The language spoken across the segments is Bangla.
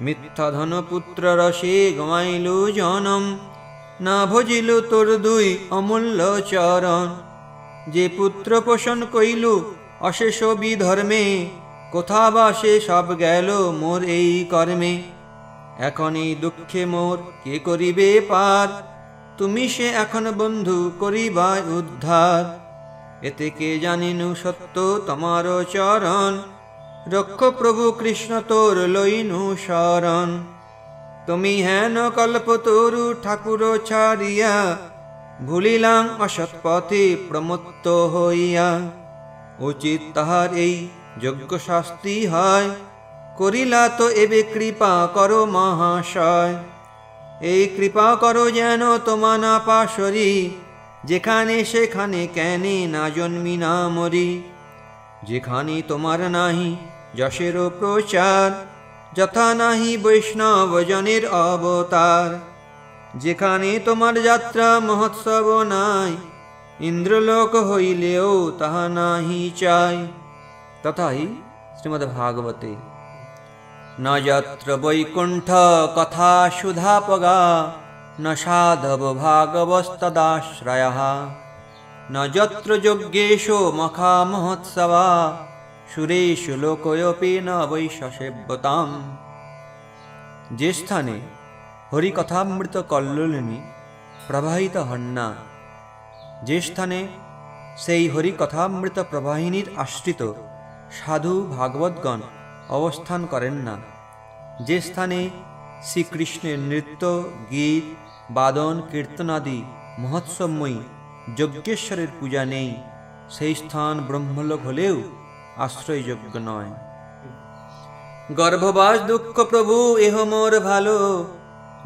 মিথ্যা ধন পুত্র রসে গমাইল জনম, না ভজিল তোর দুই অমূল্য চরণ। যে পুত্র পোষণ কইল অশেষ বিধর্মে, কোথা বা সে সব গেল মোর এই কর্মে। এখন এই দুঃখে মোর কে করিবে পার, তুমি সে এখন বন্ধু করিবা উদ্ধার। এতে কে জানিনু সত্য তোমার চরণ, রক্ষ প্রভু কৃষ্ণ তোর লইনু শরণ। তুমি হেন কল্পতরু ঠাকুর ছাড়িয়া, ভুলিলাম অসৎ পথে প্রমত্ত হইয়া। উচিত তাহার এই যোগ্য শাস্তি হয়, করিলা তো এবে কৃপা করো মহাশয়। এই কৃপা করো যেন তোমা না পাশরি, যেখানে সেখানে কেনে না জন্মি না মরি। যেখানে তোমার নাহি যশের প্রচার, যথা নাহি বৈষ্ণব জনের অবতার। যেখানে তোমার যাত্রা মহোৎসব নাই, ইন্দ্রলোক হইলেও তাহা নাহি চাই। তথাই শ্রীমদ্ভাগবতে ন যত্র বৈকুণ্ঠ কথা সুধাপগা, ন সাধব ভাগবস্তদাশ্রয়ঃ। ন যত্র যজ্ঞেষু মখা মহোৎসবা, সুরেষু লোকয়োপি ন বৈশসেব্যতাম। যে স্থানে হরিকথামৃত কল্লোলিনী প্রবাহিত হন না, যে স্থানে সেই হরিকথামৃত প্রবাহিনীর আশ্রিত সাধু ভাগবতগণ অবস্থান করেন না, যে স্থানে শ্রীকৃষ্ণের নৃত্য গীত বাদন কীর্তনাদি মহোৎসবময়ী যজ্ঞেশ্বরের পূজা নেই, সেই স্থান ব্রহ্মলোক হলেও আশ্রয়যোগ্য নয়। গর্ভবাস দুঃখ প্রভু এহ মোর ভালো,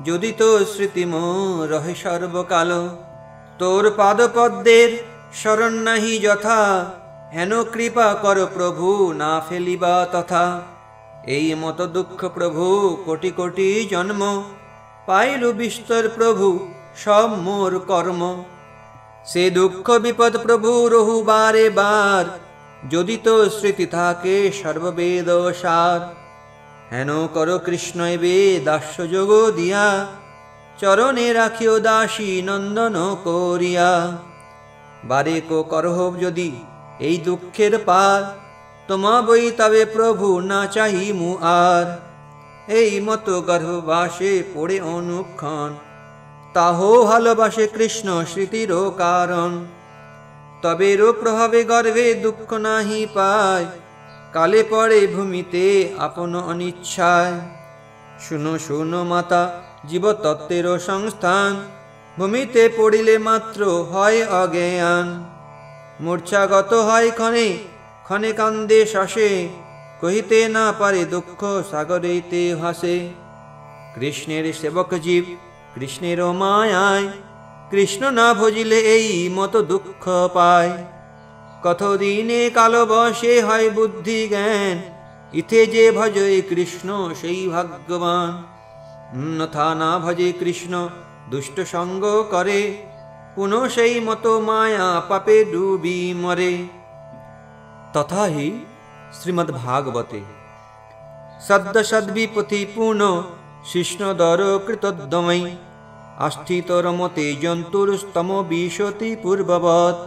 যদি তো স্মৃতি মোর রহে সর্বকাল। তোর পাদপদ্মের শরণ নাহি যথা, হেন কৃপা কর প্রভু না ফেলিবা তথা। এই মত দুঃখ প্রভু কোটি কোটি জন্ম, পাইলু বিস্তর প্রভু সব মোর কর্ম। সে দুঃখ বিপদ প্রভু রহু বারে বার, যদি তো স্মৃতি থাকে সর্ববেদ সার। হেন কর কৃষ্ণ এবে দাস্য যোগ দিয়া, চরণে রাখিও দাসী নন্দন করিয়া। বারে কো করহ যদি এই দুঃখের পার, তোমা বই তবে প্রভু না চাহিমু আর। এই মত গর্ভবাসে পড়ে অনুক্ষণ, তাহো ভালোবাসে কৃষ্ণ স্মৃতির কারণ। তবেরও প্রভাবে গর্ভে দুঃখ নাহি পায়, কালে পড়ে ভূমিতে আপন অনিচ্ছায়। শুনো শুনো মাতা জীবতত্ত্বের সংস্থান, ভূমিতে পড়িলে মাত্র হয় অজ্ঞান। মূর্ছাগত হয় ক্ষণে ক্ষণে কান্দে শ্বাসে, কহিতে না পারে দুঃখ সাগরেতে ভাসে। কৃষ্ণের সেবক জীব কৃষ্ণের মায়ায়, কৃষ্ণ না ভজিলে এই মত দুঃখ পায়। কতদিনে কালো বসে হয় বুদ্ধি জ্ঞান, ইথে যে ভজে কৃষ্ণ সেই ভাগ্যবান। অন্যথা না ভজে কৃষ্ণ দুষ্ট সঙ্গ করে, পুনঃ সেই মত মায়া পাপে ডুবি মরে। তথাহি শ্রীমদ্ভাগবতে সদ্য সদ্বিপতি পুনঃ শিষ্ণদর কৃতোদ্যমৈ, আস্থিত রমতে জন্তুরস্তম বিশতি পূর্ববৎ।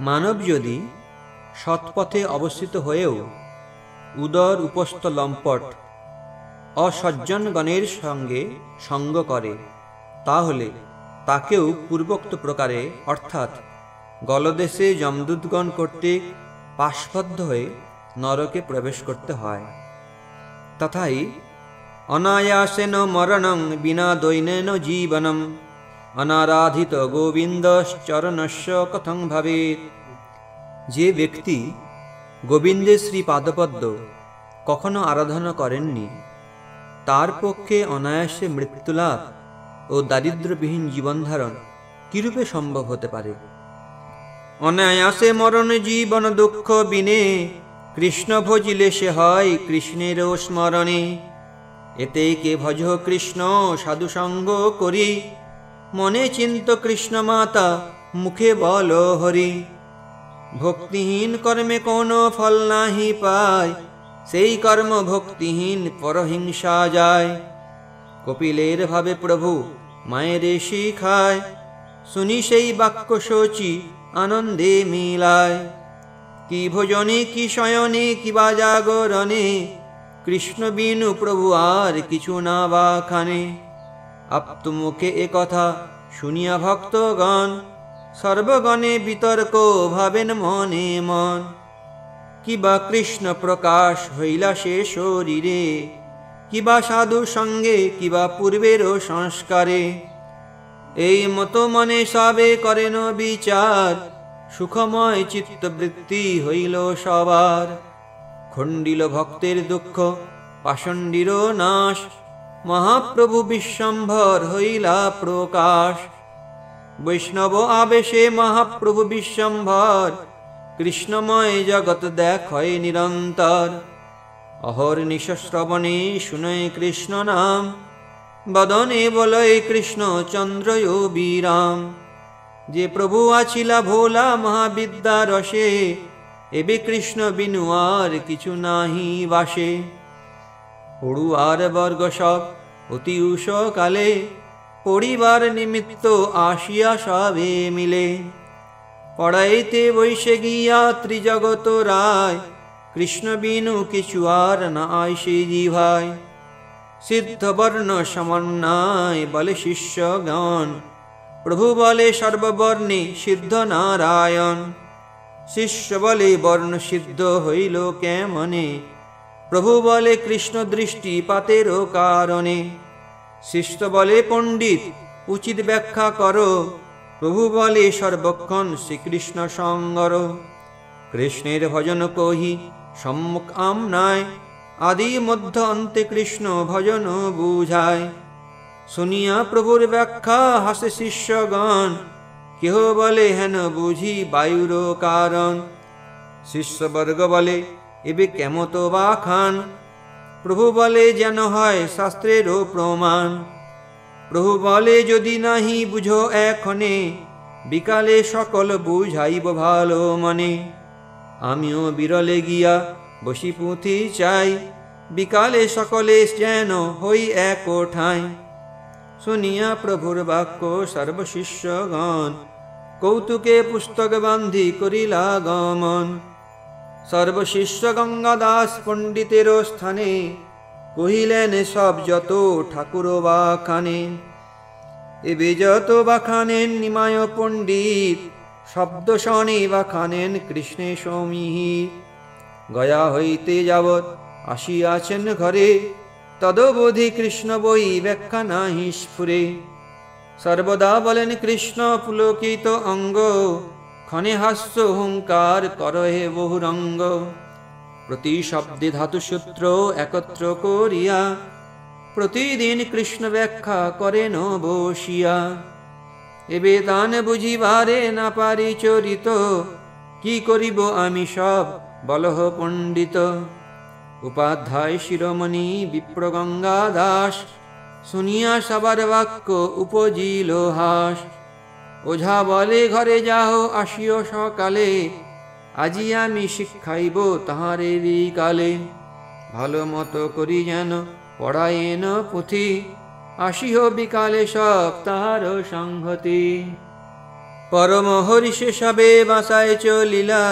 মানব যদি সৎপথে অবস্থিত হয়েও উদর উপস্থ লম্পট অসজ্জনগণের সঙ্গে সঙ্গ করে, তাহলে তাকেও পূর্বোক্ত প্রকারে অর্থাৎ গলদেশে যমদূতগণ কর্তৃক পাশবদ্ধ হয়ে নরকে প্রবেশ করতে হয়। তথাই অনায়াসেন মরণং বিনা দৈনেন জীবনম, অনারাধিত গোবিন্দশ্চরণস্য কথং ভবেৎ। যে ব্যক্তি গোবিন্দের শ্রী পাদপদ্ম কখনো আরাধনা করেননি, তার পক্ষে অনায়াসে মৃত্যুলাভ ও দারিদ্র্যবিহীন জীবনধারণ কিরূপে সম্ভব হতে পারে? অনায়াসে মরণ জীবন দুঃখ বিনে, কৃষ্ণ ভজিলে সে হয় কৃষ্ণের স্মরণে। এতে কে ভজ কৃষ্ণ সাধু সঙ্গ করি, মনে চিন্ত কৃষ্ণ মাতা মুখে বল হরি। ভক্তিহীন কর্মে কোনো ফল নাহি পায়, সেই কর্ম ভক্তিহীন পরহিংসা যায়। কপিলের ভাবে প্রভু মায়ের শিখায়, শুনি সেই বাক্য শোচি আনন্দে মিলায়। কি ভোজনে কি শয়নে কিবা জাগরণে, কৃষ্ণ বিনু প্রভু আর কিছু না বা খানে। আপ্ত মুখে এ কথা শুনিয়া ভক্তগণ, সর্বগণে বিতর্ক ভাবেন মনে মন। কিবা কৃষ্ণ প্রকাশ হইলা সে শরীরে, কিবা সাধু সঙ্গে কিবা পূর্বেরও সংস্কারে। এই মতো মনে সবে করেন বিচার, সুখময় চিত্তবৃত্তি হইল সবার। খণ্ডিল ভক্তের দুঃখ পাষণ্ডীর নাশ, মহাপ্রভু বিশ্বম্ভর হইলা প্রকাশ। বৈষ্ণব আবেশে মহাপ্রভু বিশ্বম্ভর, কৃষ্ণময় জগৎ দেখয় নিরন্তর। অহর্নিশ শ্রবণে শুনয় কৃষ্ণ নাম, বদনে বলয় কৃষ্ণ চন্দ্র বিরাম। যে প্রভু আছিলা ভোলা মহাবিদ্যা রসে, এবে কৃষ্ণ বিনু আর কিছু নাহি বাসে। পড়ুয়ার বর্গ সব অতি উষ কালে, পড়িবার নিমিত্ত আসিয়া সবে মিলে। পড়াইতে বৈশে গিয়া ত্রিজগত রায়, কৃষ্ণ বিনু কিছু আর না আইসে জিভায়। সিদ্ধ বর্ণ সমন্বয় বলে শিষ্যগণ, প্রভু বলে সর্ববর্ণে সিদ্ধ নারায়ণ। শিষ্য বলে বর্ণ সিদ্ধ হইল কেমনে, প্রভু বলে কৃষ্ণ দৃষ্টিপাতেরও কারণে। শিষ্য বলে পণ্ডিত উচিত ব্যাখ্যা করো, প্রভু বলে সর্বক্ষণ শ্রীকৃষ্ণ সঙ্গর। কৃষ্ণের ভজন কহি সম্মুখ আমনায়, আদি মধ্য অন্তে কৃষ্ণ ভজন বুঝায়। শুনিয়া প্রভুর ব্যাখ্যা হাসে শিষ্যগণ, কেহ বলে হেন বুঝি বায়ুর কারণ। শিষ্যবর্গ বলে এবে কেমত বা খান, প্রভু বলে যেন হয় শাস্ত্রেরও প্রমাণ। প্রভু বলে যদি নাহি বুঝো এখনে, বিকালে সকল বুঝাইব ভালো মনে। আমিও বিরলে গিয়া বসি পুঁথি চাই, বিকালে সকলে যেন হই এক ঠাই। শুনিয়া প্রভুর বাক্য সর্বশিষ্যগণ, কৌতুকে পুস্তক বান্ধি করিলা গমন। সর্বশিষ্য গঙ্গাদাস পণ্ডিতের স্থানে, কহিলেন সব যত ঠাকুর বাখানে। এবে যত বাখানেন নিমায় পণ্ডিত, শব্দ শনে বাখানেন কৃষ্ণে সমীহিত। গয়া হইতে যাবৎ আসিয়াছেন ঘরে, তদবধি কৃষ্ণ বই ব্যাখ্যা নাহি স্ফুরে। সর্বদা বলেন কৃষ্ণ পুলকিত অঙ্গ, ক্ষণে হাস্য হুঙ্কার করহে বহুরঙ্গ। প্রতি শব্দে ধাতুসূত্র একত্র করিয়া, প্রতিদিন কৃষ্ণ ব্যাখ্যা করেন বসিয়া। এবে দান বুঝিবারে না পারি চরিত, কি করিব আমি সব বলহ পণ্ডিত। উপাধ্যায় শিরোমণি বিপ্র গঙ্গা দাস, শুনিয়া সবার বাক্য উপজিল হাস। ওঝা বলে ঘরে যাও আসিও সকালে, আজি আমি শিক্ষাইব তাহারে বিকালে। ভালো মতো করি যেন পড়ায়েন পুঁথি, আসিহ বিকালে সব তাহার সংহতি। পরম হরিষে সবে বাসায় চলিলা,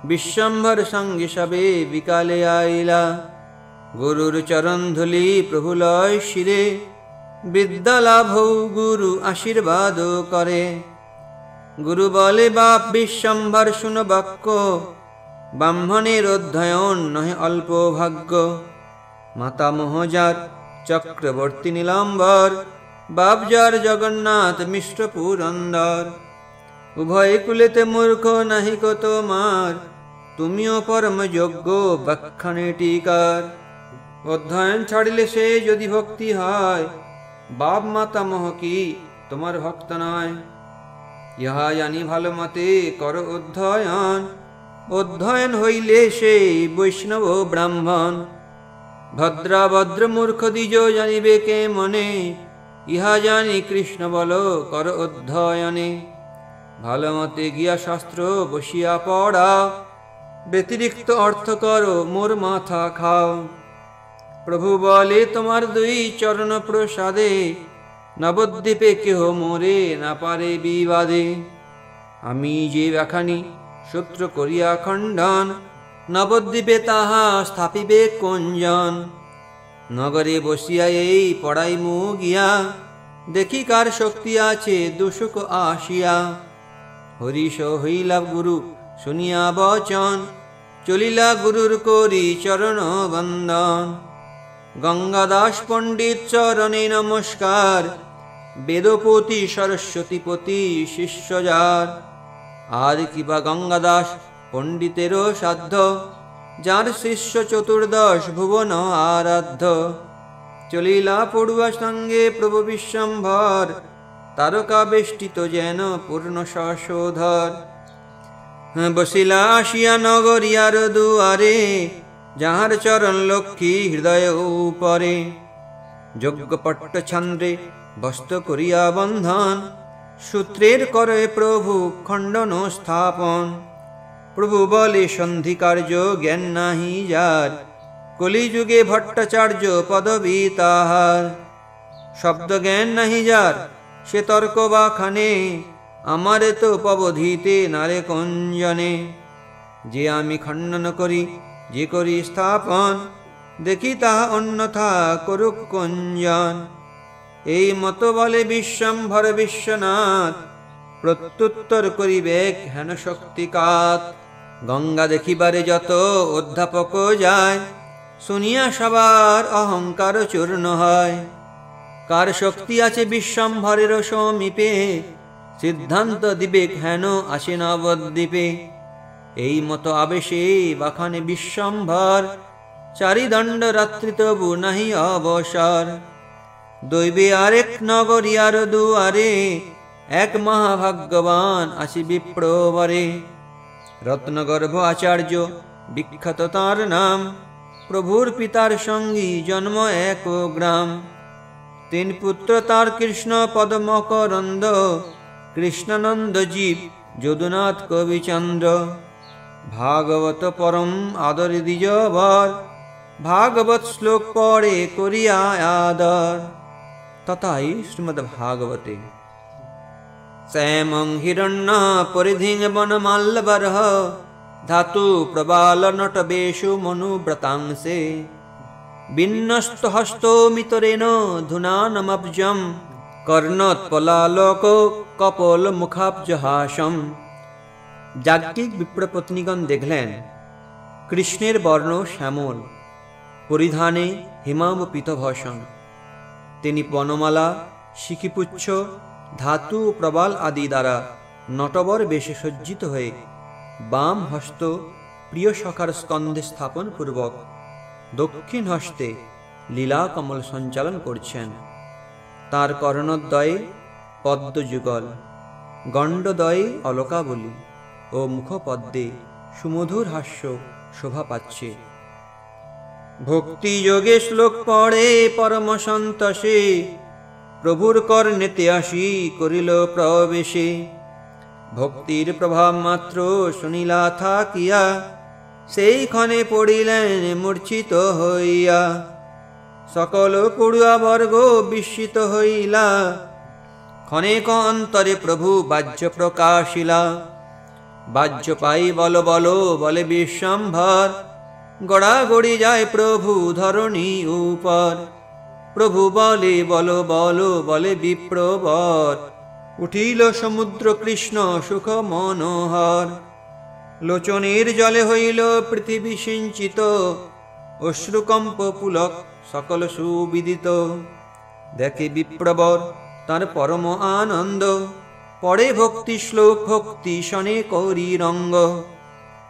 বিশ্বম্ভর সঙ্গে সবে বিকালে আইলা। গুরুর চরণ ধুলি প্রভু লয় শিরে, বিদ্যা লাভ গুরু আশীর্বাদ করে। গুরু বলে বাপ বিশ্বম্ভর শুন বাক্য, ব্রাহ্মণের অধ্যয়ন নহে অল্প ভাগ্য। মাতামহ যার চক্রবর্তী নীলাম্বর, বাপ যার জগন্নাথ মিশ্র পুরন্দর। উভয় কুলেতে মূর্খ নাহিক তোমার, তুমিও পরম যোগ্য ব্যাখ্যানে টিকার। অধ্যয়ন ছাড়িলে সে যদি ভক্তি হয়, বাপ মাতামহ কি তোমার ভক্ত নয়। ইহা জানি ভালো মতে কর অধ্যয়ন, অধ্যয়ন হইলে সেই বৈষ্ণব ব্রাহ্মণ। ভদ্রাভদ্র মূর্খ দ্বিজ জানিবে কে মনে, ইহা জানি কৃষ্ণ বল কর অধ্যয়নে। ভালো মতে গিয়া শাস্ত্র বসিয়া পড়াও, ব্যতিরিক্ত অর্থ করো মোর মাথা খাও। প্রভু বলে তোমার দুই চরণ প্রসাদে, নবদ্বীপে কেহ মোরে না পারে বিবাদে। আমি যে ব্যাখানি সূত্র করিয়া খণ্ডন, নবদ্বীপে তাহা স্থাপিবে কোনজন। নগরে বসিয়া এই পড়াইমু গিয়া, দেখি কার শক্তি আছে দুশুক আসিয়া। হরিশ হইলা গুরু শুনিয়া বচন, চলিলা গুরুর করি চরণ বন্দন। গঙ্গাদাস পণ্ডিত চরণে নমস্কার, বেদপতি সরস্বতীপতি শিষ্য যার। আর কিবা গঙ্গাদাস পণ্ডিতেরও সাধ্য, যার শিষ্য চতুর্দশ ভুবন আরাধ্য। চলিলা পড়ুয়া সঙ্গে প্রভু বিশ্বম্ভর, তারকা বেষ্টিত যেন পূর্ণ শশোধর। বসিলা আসিয়া নগরিয়ার দুয়ারে, যাহার চরণ লক্ষ্মী হৃদয় উপরে। যজ্ঞপট্ট ছন্দ্রে বস্ত্র করিয়া বন্ধন, সূত্রের করে প্রভু খণ্ডন স্থাপন। প্রভু বলে সন্ধি কার্য জ্ঞান নাহি যার, কলিযুগে ভট্টাচার্য পদবী তাহার। শব্দ জ্ঞান নাহি যার সে তর্ক বা খানে, আমারে তো পবধিতে নারে কঞ্জনে। যে আমি খণ্ডন করি যে করি স্থাপন, দেখি তাহা অন্যথা করুক কঞ্জন। এই মত বলে বিশ্বম্ভর বিশ্বনাথ, প্রত্যুত্তর করিবে হেন শক্তিকাত। গঙ্গা দেখিবারে যত অধ্যাপক যায়, শুনিয়া সবার অহংকার চূর্ণ হয়। কার শক্তি আছে বিশ্বম্ভরের সমীপে, সিদ্ধান্ত দিবে হেন আসে নবদ্বীপে। এই মতো আবেশে বাখানে বিশ্বম্ভর, চারিদণ্ড রাত্রি তবু নাহি অবসর। দৈবে আরেক নগরিয়ার দুয়ারে, এক মহাভাগ্যবান আসি বিপ্রবরে। রত্নগর্ভ আচার্য বিখ্যাত তাঁর নাম, প্রভুর পিতার সঙ্গী জন্ম এক গ্রাম। তিন পুত্র তার কৃষ্ণ পদ্মকরন্দ, কৃষ্ণানন্দ জীব যদুনাথ কবিচন্দ্র। ভাগবত পরম আদর দ্বিজবর, ভাগবত শ্লোক পড়ে করিয়া আদর। তথাই শ্রীমদ্ ভাগবতে। শ্যামং হিরণ্য পরিধিং বনমাল্যবরহ, ধাতু প্রবাল নটবেশু মনুব্রতাংসে। বিন্যস্ত হস্তমিতরেণ ধুনানমব্জম, কর্ণোৎপলালোক কপল মুখাব্জহাসম। যাজ্ঞিক বিপ্রপত্নীগণ দেখলেন কৃষ্ণের বর্ণ শ্যামল, পরিধানে হিমাম পীতভূষণ। তিনি বনমালা, শিখিপুচ্ছ, ধাতু ও প্রবাল আদি দ্বারা নটবর বেশে সজ্জিত হয়ে বাম হস্ত প্রিয় সখার স্কন্ধে স্থাপন পূর্বক দক্ষিণ হস্তে লীলা কমল সঞ্চালন করছেন। তার কর্ণদ্বয়ে পদ্মযুগল, গণ্ডদ্বয়ে অলকাবলী ও মুখপদ্মে সুমধুর হাস্য শোভা পাচ্ছে। ভক্তি যোগে শ্লোক পড়ে পরম সন্তোষে, প্রভুর কর্ণেতে আসি করিল প্রবেশে। ভক্তির প্রভাব মাত্র শুনিলা থাকিয়া, সেই ক্ষণে পড়িলেন মূর্ছিত হইয়া। সকল পড়ুয়া বর্গ বিস্মিত হইলা, ক্ষণেক অন্তরে প্রভু বাহ্য প্রকাশিলা। বাহ্য পাই বল বল বলে বিশ্বম্ভর, গড়াগড়ি যায় প্রভু ধরণী উপর। প্রভু বলে বল বল বলে বিপ্রবর, উঠিল সমুদ্র কৃষ্ণ সুখ মনোহর। লোচনের জলে হইল পৃথিবী সিঞ্চিত, অশ্রুকম্প পুলক সকল সুবিদিত। দেখে বিপ্রবর তার পরম আনন্দ, পড়ে ভক্তি শ্লোক ভক্তি শনে করি রঙ্গ।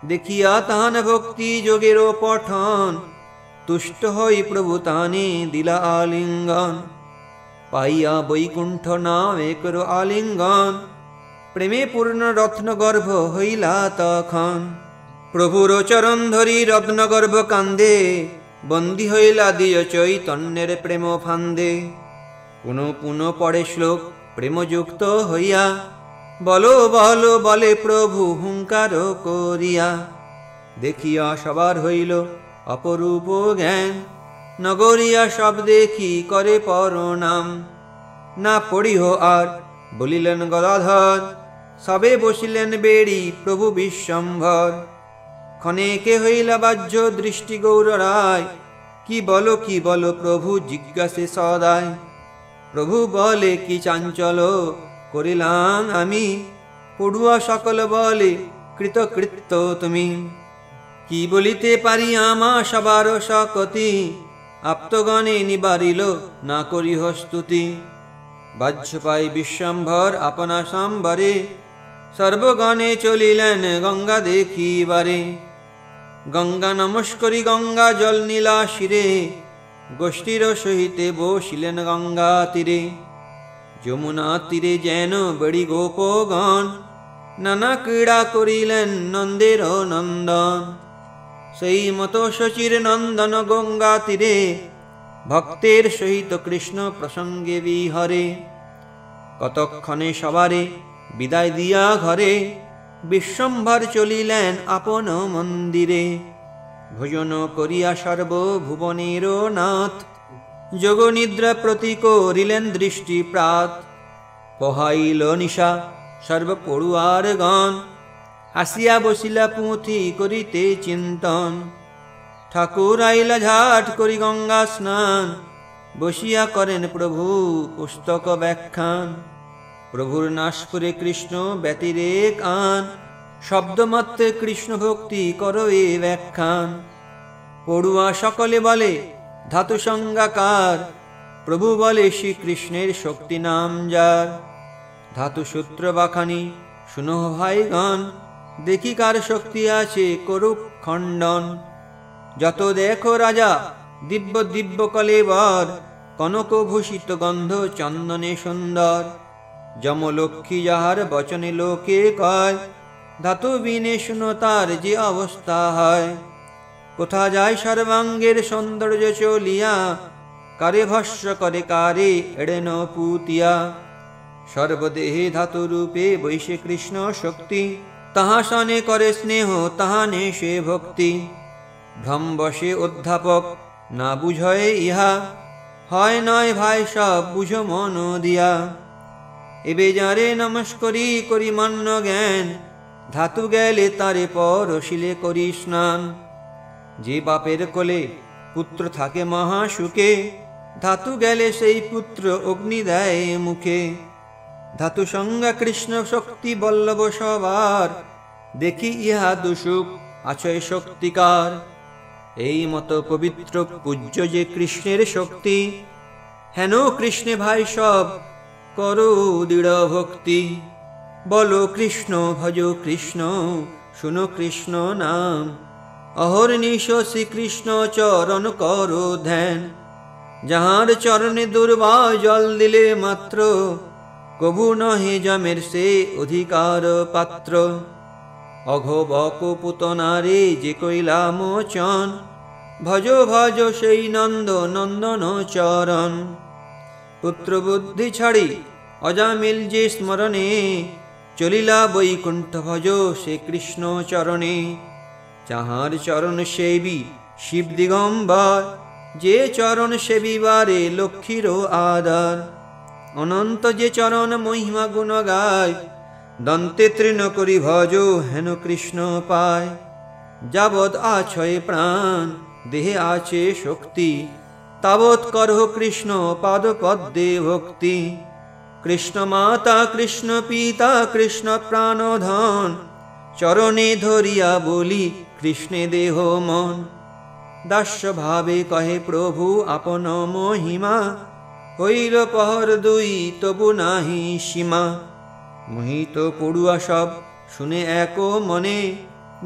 দেখিয়া তাহান ভক্তি যোগের পঠন, তুষ্ট হই প্রভু তানে দিলা আলিঙ্গন। পাইয়া বৈকুণ্ঠ নাম একর আলিঙ্গন, প্রেমে পূর্ণ রত্নগর্ভ হইলা তখন। প্রভুর চরণ ধরি রত্নগর্ভ কান্দে, বন্দী হইলা দিয় চৈতন্যের প্রেম ফান্দে। পুনঃ পুনঃ পড়ে শ্লোক প্রেমযুক্ত হইয়া, বলো বলো বলে প্রভু হুঙ্কার করিয়া। দেখিয়া সবার হইল অপরূপ জ্ঞান, নগরিয়া সব দেখি করে প্রণাম। না পড়িহ আর বলিলেন গদাধর, সবে বসিলেন বেড়ি প্রভু বিশ্বম্ভর। ক্ষণেকে হইলা বাহ্য দৃষ্টি গৌর রায়, কি বলো প্রভু জিজ্ঞাসে সদায়। প্রভু বলে কি চাঞ্চল করিলাম আমি, পড়ুয়া সকল বলে কৃতকৃত্য তুমি। কি বলিতে পারি আমা সবার সকতি, আপ্তগণে নিবারিল না করিহ স্তুতি। বাহ্য পাই বিশ্বম্ভর আপনা সম্বরে, সর্বগণে চলিলেন গঙ্গা দেখিবারে। গঙ্গা নমস্করি গঙ্গা জল নীলা শিরে, গোষ্ঠীর সহিতে বসিলেন গঙ্গা তীরে। যমুনা তীরে যেন বেড়ি গোপগণ, নানা ক্রীড়া করিলেন নন্দের নন্দন। সেই মতো শচীর নন্দন গঙ্গা তীরে, ভক্তের সহিত কৃষ্ণ প্রসঙ্গে বিহরে। কতক্ষণে সবারে বিদায় দিয়া ঘরে, বিশ্বম্ভর চলিলেন আপন মন্দিরে। ভোজন করিয়া সর্বভুবনের নাথ, যোগ নিদ্রা প্রতি করিলেন দৃষ্টি প্রাত। পহাইল নিশা সর্বপড়ুয়ার গণ, আসিয়া বসিলা পুঁথি করিতে চিন্তন। ঠাকুর আইলা ঝাট করি গঙ্গা স্নান, বসিয়া করেন প্রভু পুস্তক ব্যাখ্যান। প্রভুর নাশপুরে কৃষ্ণ ব্যতিরেক আন, শব্দমাত্রে কৃষ্ণ ভক্তি করো এ ব্যাখ্যান। পড়ুয়া সকলে বলে ধাতু সংজ্ঞাকার, প্রভু বলে শ্রীকৃষ্ণের শক্তি নাম যার। ধাতু সূত্র বাখানি শুনো ভাইগণ, দেখি কার শক্তি আছে করুক খণ্ডন। যত দেখো রাজা দিব্য দিব্য কলেবর, কনক ভূষিত গন্ধ চন্দনে সুন্দর। যমলক্ষ্মী যাহার বচনে লোকে কয়, ধাতু বিনে শুনো তার যে অবস্থা হয়। কোথা যায় সর্বাঙ্গের সৌন্দর্য চলিয়া, কারে ভস্য করে কারে এড়েন পুতিয়া। সর্বদেহে ধাতু রূপে বৈশে কৃষ্ণ শক্তি, তাহা সনে করে স্নেহ তাহানে সে ভক্তি। ভ্রমবশে অধ্যাপক না বুঝয়ে ইহা, হয় নয় ভাই সব বুঝো মন দিয়া। এবে যারে নমস্করি করি মান্য জ্ঞান, ধাতু গেলে তারে পরশিলে করি স্নান। যে বাপের কোলে পুত্র থাকে মহা সুখে, ধাতু গেলে সেই পুত্র অগ্নি দেয় মুখে। ধাতু সংজ্ঞা কৃষ্ণ শক্তি বল্লভ সবার, দেখি ইহা দুসুখ আছয় শক্তিকার। এই মতো পবিত্র পূজ্য যে কৃষ্ণের শক্তি, হেন কৃষ্ণে ভাই সব করো দৃঢ় ভক্তি। বলো কৃষ্ণ ভজ কৃষ্ণ শুনো কৃষ্ণ নাম, অহর্নিশ শ্রীকৃষ্ণ চরণ করো ধ্যান। যাহার চরণে দুর্বা জল দিলে মাত্র, কবু নহে যমের সে অধিকার পাত্র। অঘবক পুতনারে যে কইলা মোচন, ভজ ভজ সেই নন্দ নন্দন চরণ। পুত্র বুদ্ধি ছাড়ি অজামিল যে স্মরণে, চলিলা বৈকুণ্ঠ ভজ সে কৃষ্ণ চরণে। যাহার চরণ সেবী শিব দিগম্বর, যে চরণ সেবিবারে লক্ষ্মীর আদর। অনন্ত যে চরণ মহিমা গুণ গায়, দন্তে তৃণ করি ভজ হেন কৃষ্ণ পায়। যাবৎ আছয় প্রাণ দেহে আছে শক্তি, তাবৎ করহ কৃষ্ণ পাদ পদ্মে ভক্তি। কৃষ্ণ মাতা কৃষ্ণ পিতা কৃষ্ণ প্রাণধন, চরণে ধরিয়া বলি কৃষ্ণে দেহ মন। দাস্য ভাবে কহে প্রভু আপন মহিমা, হইল পহর দুই তবু নাহি সীমা। মোহিত পড়ুয়া সব শুনে এক মনে,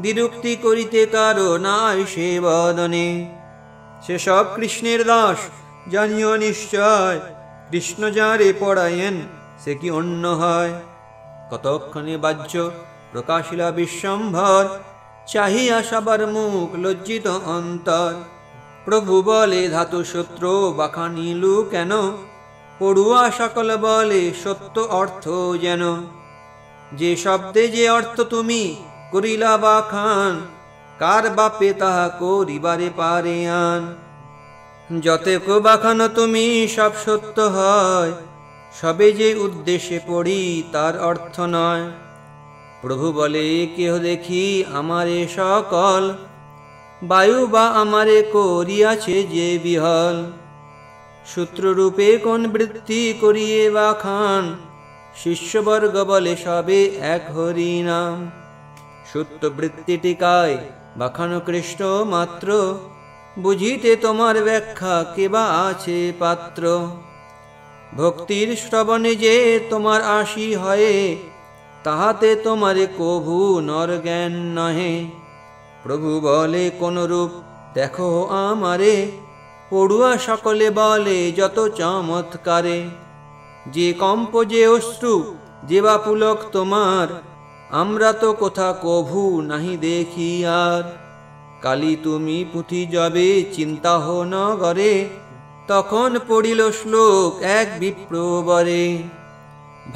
বিরক্তি করিতে কারো নাই সে বদনে। সে সব কৃষ্ণের দাস জানিও নিশ্চয়, কৃষ্ণ যারে পড়ায়েন সে কি অন্য হয়। কতক্ষণে বাহ্য প্রকাশিলা বিশ্বম্ভর, চাহিয়া সবার মুখ লজ্জিত অন্তর। প্রভু বলে ধাতু সূত্র বাখানিলু কেন, পড়ুয়া সকল বলে সত্য অর্থ যেন। যে শব্দে যে অর্থ তুমি করিলা বাখান, কার বাপে তাহা করিবারে পারে আন। যতেক বাখান তুমি সব সত্য হয়, সবে যে উদ্দেশ্যে পড়ি তার অর্থ নয়। প্রভু বলে কেহ দেখি আমারে সকল, বায়ু বা আমারে করিয়াছে যে বিহল। সূত্ররূপে কোন বৃত্তি করিয়ে বাখান, শিষ্যবর্গ বলে সবে এক হরি নাম। সূত্র বৃত্তি টিকায় বাখান কৃষ্ণ মাত্র, বুঝিতে তোমার ব্যাখ্যা কেবা আছে পাত্র। ভক্তির শ্রবণে যে তোমার আশি হয়ে, তাহাতে তোমারে কভু নর জ্ঞান নহে। প্রভু বলে কোন রূপ দেখো আমারে, পড়ুয়া সকলে বলে যত চমৎকারে। যে কম্প যে অশ্রু যে বা পুলক তোমার, আমরা তো কোথা কভু নাহি দেখি আর। কালী তুমি পুঁথি যবে চিন্তা হো নগরে, তখন পড়িল শ্লোক এক বিপ্রবরে।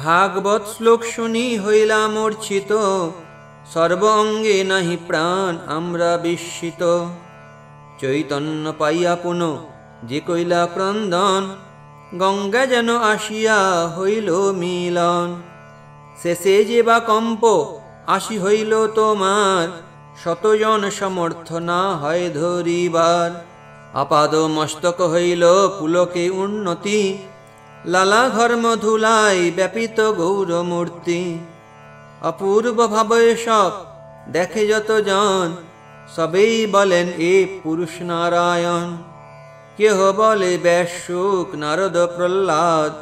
ভাগবত শ্লোক শুনি হইলা মূর্ছিত, সর্ব অঙ্গে নাহি প্রাণ আমরা বিস্মিত। চৈতন্য পাইয়া পুন যে কইলা ক্রন্দন, গঙ্গা যেন আসিয়া হইল মিলন। শেষে যে বা কম্প আসি হইল তোমার, শতজন সমর্থ না হয় ধরিবার। আপাদ মস্তক হইল পুলকে উন্নতি, লালা ঘর্ম ধুলাই ব্যাপিত গৌরমূর্তি। অপূর্ব ভাবে সব দেখে যত জন, সবেই বলেন এ পুরুষ নারায়ণ। কেহ বলে ব্যাসুক নারদ প্রহ্লাদ,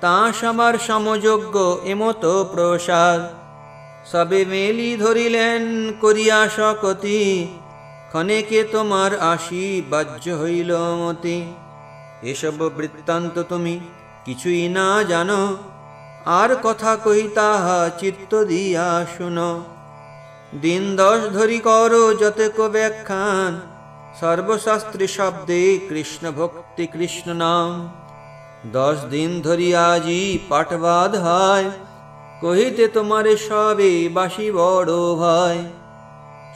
তা সবার সমযোগ্য এমত প্রসাদ। সবে মেলি ধরিলেন করিয়া শকতি, ক্ষণেকে তোমার আশি বাহ্য হইল মতি। এসব বৃত্তান্ত তুমি কিছুই না জানো, আর কথা কই তাহা চিত্ত দিয়া শুনো। দিন 10 ধরি করো যতেক ব্যাখ্যান, সর্বশাস্ত্রী শব্দে কৃষ্ণ ভক্তি কৃষ্ণ নাম। 10 দিন ধরি আজি পাঠবাদ হয়, কহিতে তোমারে সবে বাসি বড় ভয়।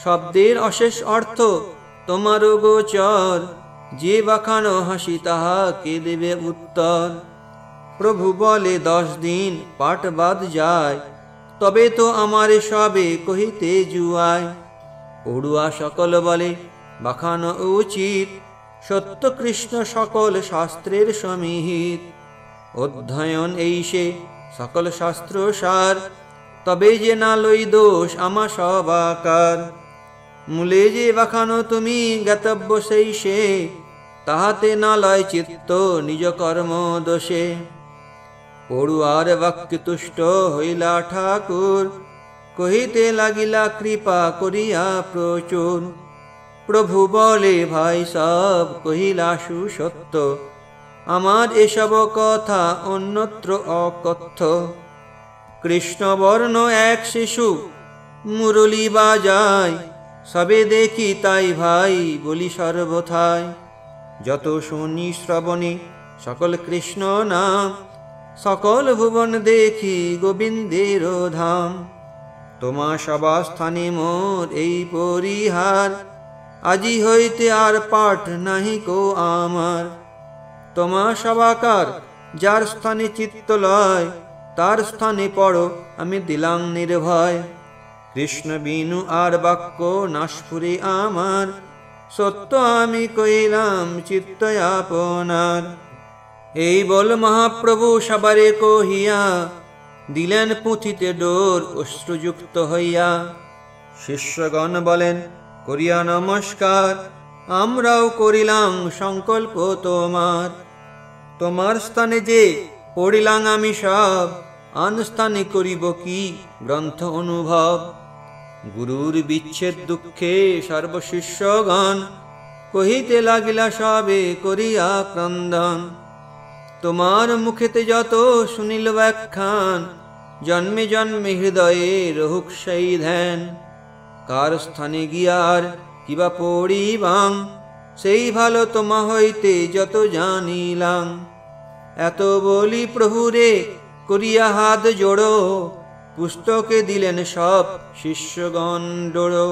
শব্দের অশেষ অর্থ তোমারও গোচর, যে বাখানো হাসি তাহাকে দেবে উত্তর। প্রভু বলে 10 দিন পাঠবাদ যায়, তবে তো আমারে সবে কহিতে জুয়ায়। পড়ুয়া সকল বলে বাখানো উচিত, সত্য কৃষ্ণ সকল শাস্ত্রের সমীহিত। অধ্যয়ন এই সে সকল শাস্ত্র সার, তবে যে না লই দোষ আমা সবাকার। মূলে যে বাখানো তুমি জ্ঞাতব্য সেই সে, তাহাতে না লয় চিত্ত নিজ কর্ম দোষে। পড়ুয়ার বাক্য তুষ্ট হইলা ঠাকুর, কহিতে লাগিলা কৃপা করিয়া প্রচুর। প্রভু বলে ভাই সব কহিলা সুসত্য, আমার এসব কথা অন্যত্র অকথ্য। কৃষ্ণবর্ণ এক শিশু মুরলী বাজায়, সবে দেখি তাই ভাই বলি সর্বথায়। যত শুনি শ্রবণে সকল কৃষ্ণ নাম, সকল ভুবন দেখি গোবিন্দের ধাম। তোমা সবা স্থানে মোর এই পরিহার, আজি হইতে আর পাঠ নাহি কো আমার। তোমা সবাকার যার স্থানে চিত্ত লয়, তার স্থানে পড়ো আমি দিলাম নির্ভয়। কৃষ্ণ বিনু আর বাক্য নাশপুরে আমার, সত্য আমি কইলাম চিত্ত আপনার। এই বল মহাপ্রভু সবারে কহিয়া, দিলেন পুঁথিতে ডোর অশ্রুযুক্ত হইয়া। শিষ্যগণ বলেন করিয়া নমস্কার, আমরাও করিলাম সংকল্প তোমার। তোমার স্থানে যে পড়িলাম আমি সব, আন স্থানে করিব কি গ্রন্থ অনুভব। গুরুর বিচ্ছেদ দুঃখে সর্বশিষ্যগণ, কহিতে লাগিলা সবে করিয়া ক্রন্দন। তোমার মুখেতে যত শুনিল ব্যাখ্যান, জন্মে জন্মে হৃদয়ে রহুক সেই ধ্যান। কার স্থানে গিয়ার কিবা পড়িবাং, সেই ভালো তোমা হইতে যত জানিলাম। এত বলি প্রভুরে করিয়া হাত জোড়ো, পুস্তকে দিলেন সব শিষ্যগণ ডোড়ো।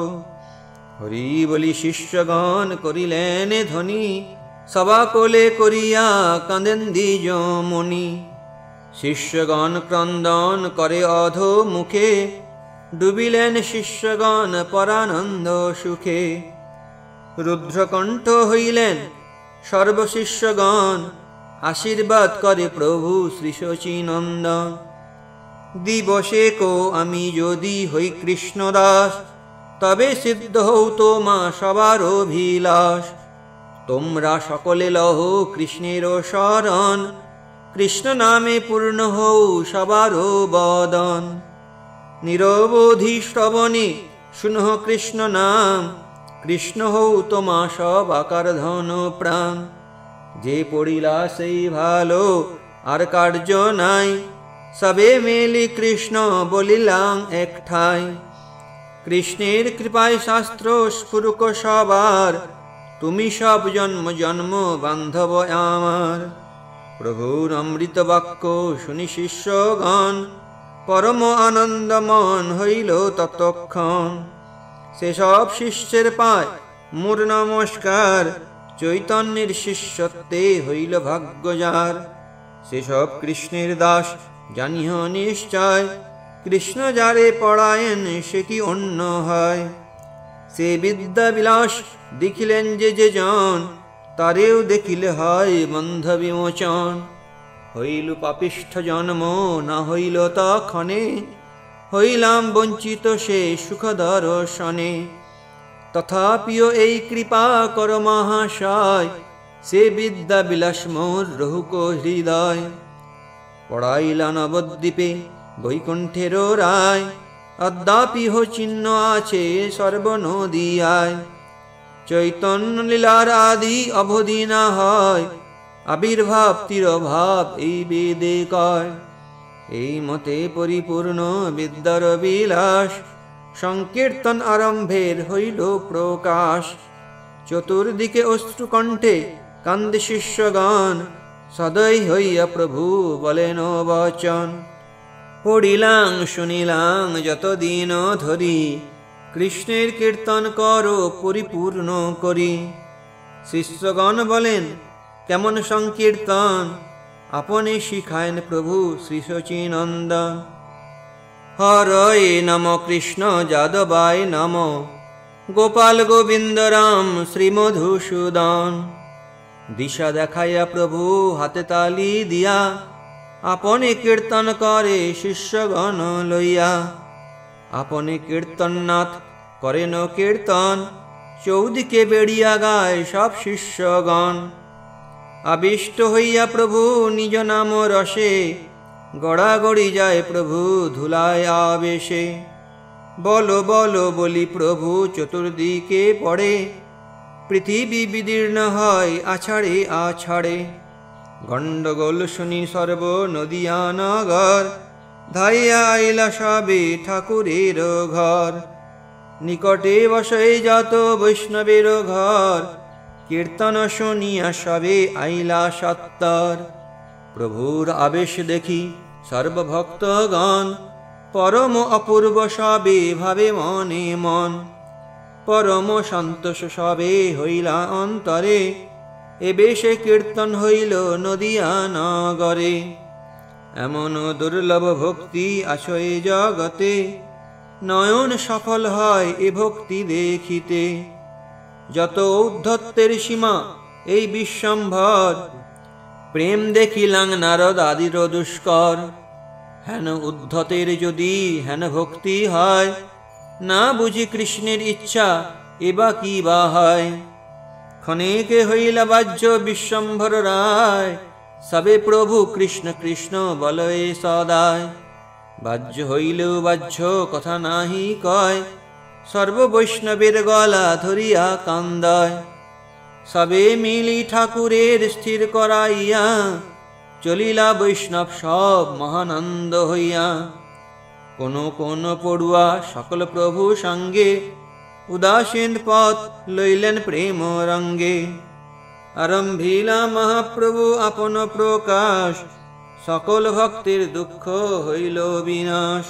হরি বলি শিষ্যগণ করিলেন ধ্বনি, সবা কোলে করিয়া কাঁদেন দ্বিজ মুনি। শিষ্যগণ ক্রন্দন করে অধো মুখে, ডুবিলেন শিষ্যগণ পরানন্দ সুখে। রুদ্রকণ্ঠ হইলেন সর্বশিষ্যগণ, আশীর্বাদ করে প্রভু শ্রী শচীনন্দন। দিবসে কো আমি যদি হই কৃষ্ণদাস, তবে সিদ্ধ হও তোমা সবার অভিলাষ। তোমরা সকলে লহ কৃষ্ণের শরণ, কৃষ্ণ নামে পূর্ণ হও সবার বদন। নিরবধি শ্রবণে শুনহ কৃষ্ণ নাম, কৃষ্ণ হও তোমা সব আকার ধন প্রাণ। যে পড়িলা সেই ভালো আর কার্য নাই, সবে মেলি কৃষ্ণ বলিলাম এক ঠাই। কৃষ্ণের কৃপায় শাস্ত্র স্ফুরুক সবার, তুমি সব জন্ম জন্ম বান্ধব আমার। প্রভুর অমৃত বাক্য শুনি শিষ্যগণ, পরম আনন্দ মন হইল ততক্ষণ। সেসব শিষ্যের পায় মোর নমস্কার, চৈতন্যের শিষ্যত্বে হইল ভাগ্য যার। সেসব কৃষ্ণের দাস জানিহ নিশ্চয়, কৃষ্ণ যারে পড়ায়েন সে কি অন্য হয়। সে বিদ্যা বিলাস দেখিলেন যে জন, তারেও দেখিলে হয় বন্ধ বিমোচন। হইল পাপিষ্ঠ জন্ম না হইল তখনে, হইলাম বঞ্চিত সে সুখ দর্শনে। তথাপিও এই কৃপা কর মহাশয়, সে বিদ্যা বিলাস মোর রহুক হৃদয়। পড়াইলা নবদ্বীপে বৈকুণ্ঠের রায়, অদ্যাপি হো চিহ্ন আছে সর্বনদিয়ায়। চৈতন্য লীলার আদি অবধি না হয়, আবির্ভাব তিরভাব এই বেদে কয়। এই মতে পরিপূর্ণ বিদ্যার বিলাস, সংকীর্তন আরম্ভের হইল প্রকাশ। চতুর্দিকে অশ্রুকণ্ঠে কান্দে শিষ্যগণ, সদয় হইয়া প্রভু বলেন বচন। পড়িলাম শুনিলাম যতদিন ধরি, কৃষ্ণের কীর্তন করো পরিপূর্ণ করি। শিষ্যগণ বলেন কেমন সংকীর্তন, আপনি শিখায়েন প্রভু শ্রী শচীনন্দন। হরয়ে নম কৃষ্ণ যাদবায় নম, গোপাল গোবিন্দ রাম শ্রী মধুসূদন। দিশা দেখাইয়া প্রভু হাতে তালি দিয়া, আপনি কীর্তন করে শিষ্যগণ লইয়া। আপনি কীর্তননাথ করেন কীর্তন, চৌদিকে বেড়িয়া গায় সব শিষ্যগণ। আবিষ্ট হইয়া প্রভু নিজ নাম রসে, গড়াগড়ি যায় প্রভু ধুলায় আবেশে। বলো বলো বলি প্রভু চতুর্দিকে পড়ে, পৃথিবী বিদীর্ণ হয় আছাড়ে আছাড়ে। গণ্ডগোল শুনি সর্ব নদিয়া নগর, ধাইয়া আইলা সবে ঠাকুরের ঘর। নিকটে বসে যত বৈষ্ণবের ঘর, কীর্তন শুনিয়া সবে আইলা সত্তর। প্রভুর আবেশ দেখি সর্বভক্তগণ, পরম অপূর্ব সবে ভাবে মনে মন। পরম সন্তোষ সবে হইলা অন্তরে, এবে সে কীর্তন হইল নদিয়া নগরে। এমন দুর্লভ ভক্তি আছে এ জগতে, নয়ন সফল হয় এ ভক্তি দেখিতে। যত ঔদ্ধত্যের সীমা এই বিশ্বম্ভর, প্রেম দেখিলাম নারদ আদির দুষ্কর। হেন উদ্ধতের যদি হেন ভক্তি হয়, না বুঝি কৃষ্ণের ইচ্ছা এবা কি বা হয়। ক্ষণেকে হইলা বাহ্য বিশ্বম্ভর রায়, সবে প্রভু কৃষ্ণ কৃষ্ণ বলয়ে সদায়। বাহ্য হইলেও বাহ্য কথা নাহি কয়, সর্ব বৈষ্ণবের গলা ধরিয়া কান্দায়। সবে মিলি ঠাকুরের স্থির করাইয়া, চলিলা বৈষ্ণব সব মহানন্দ হইয়া। কোন কোন পড়ুয়া সকল প্রভু সঙ্গে উদাসীন পথ লইলেন প্রেম রঙ্গে। আরম্ভিলা মহাপ্রভু আপন প্রকাশ, সকল ভক্তির দুঃখ হইল বিনাশ।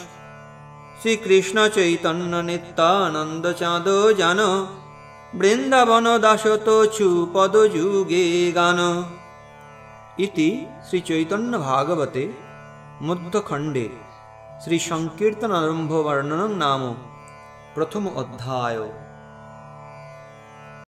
শ্রীকৃষ্ণ চৈতন্য নিত্যানন্দ চাঁদ জান, বৃন্দাবন দাসত ছু পদ যুগে গান। ইতি শ্রী চৈতন্য ভাগবতে মধ্যখণ্ডে শ্রী সংকীর্তন আরম্ভ বর্ণনং নাম প্রথম অধ্যায়।